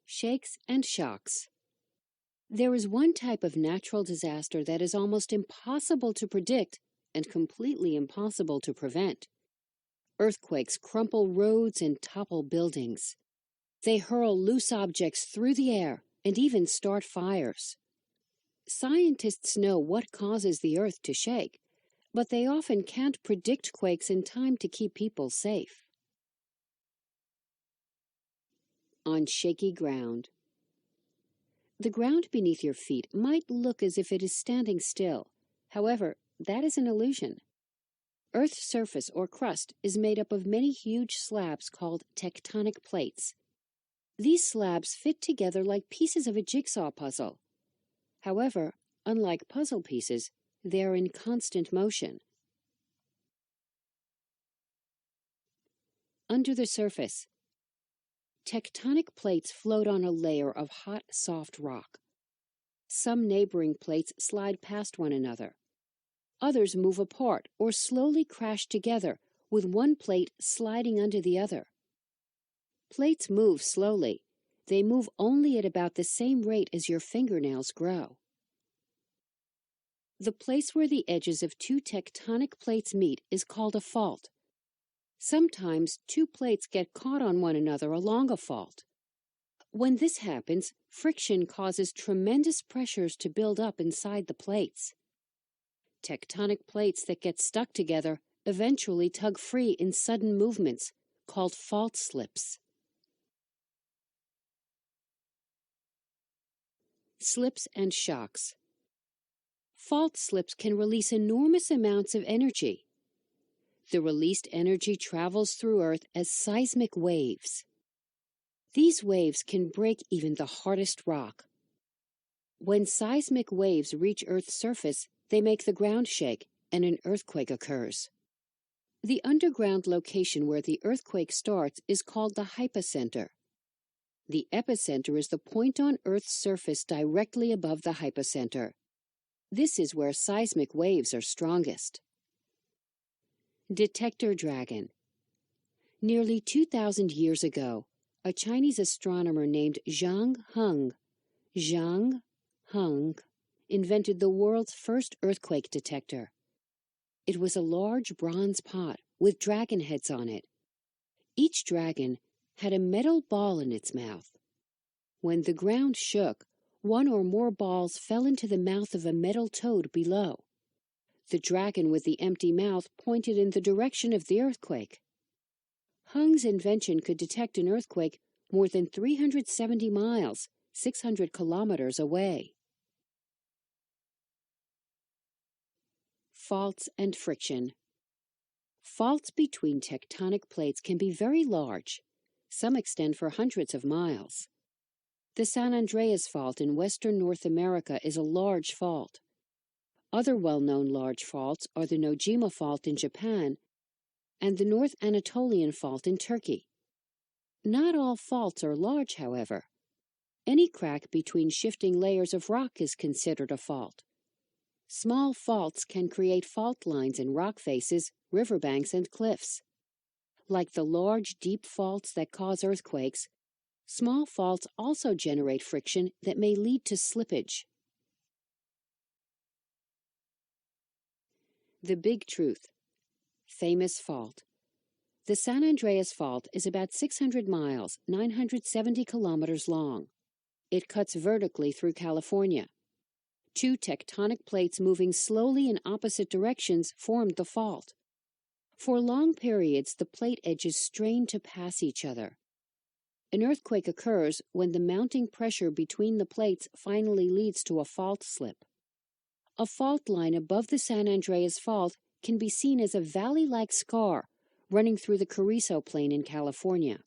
Shakes and shocks. There is one type of natural disaster that is almost impossible to predict and completely impossible to prevent. Earthquakes crumple roads and topple buildings. They hurl loose objects through the air and even start fires. Scientists know what causes the earth to shake, but they often can't predict quakes in time to keep people safe. On shaky ground. The ground beneath your feet might look as if it is standing still. However, that is an illusion. Earth's surface or crust is made up of many huge slabs called tectonic plates. These slabs fit together like pieces of a jigsaw puzzle. However, unlike puzzle pieces, they are in constant motion. Under the surface. Tectonic plates float on a layer of hot, soft rock. Some neighboring plates slide past one another. Others move apart or slowly crash together, with one plate sliding under the other. Plates move slowly. They move only at about the same rate as your fingernails grow. The place where the edges of two tectonic plates meet is called a fault. Sometimes two plates get caught on one another along a fault. When this happens, friction causes tremendous pressures to build up inside the plates. Tectonic plates that get stuck together eventually tug free in sudden movements, called fault slips. Slips and shocks. Fault slips can release enormous amounts of energy. The released energy travels through Earth as seismic waves. These waves can break even the hardest rock. When seismic waves reach Earth's surface, they make the ground shake and an earthquake occurs. The underground location where the earthquake starts is called the hypocenter. The epicenter is the point on Earth's surface directly above the hypocenter. This is where seismic waves are strongest. Detector dragon. Nearly 2,000 years ago, a Chinese astronomer named Zhang Heng invented the world's first earthquake detector. It was a large bronze pot with dragon heads on it. Each dragon had a metal ball in its mouth. When the ground shook, one or more balls fell into the mouth of a metal toad below. The dragon with the empty mouth pointed in the direction of the earthquake. Heng's invention could detect an earthquake more than 370 miles, 600 kilometers away. Faults and friction. Faults between tectonic plates can be very large. Some extend for hundreds of miles. The San Andreas Fault in western North America is a large fault. Other well-known large faults are the Nojima Fault in Japan and the North Anatolian Fault in Turkey. Not all faults are large, however. Any crack between shifting layers of rock is considered a fault. Small faults can create fault lines in rock faces, riverbanks, and cliffs. Like the large, deep faults that cause earthquakes, small faults also generate friction that may lead to slippage. The Big Truth. Famous fault. The San Andreas Fault is about 600 miles, 970 kilometers long. It cuts vertically through California. Two tectonic plates moving slowly in opposite directions formed the fault. For long periods, the plate edges strain to pass each other. An earthquake occurs when the mounting pressure between the plates finally leads to a fault slip. A fault line above the San Andreas Fault can be seen as a valley-like scar running through the Carrizo Plain in California.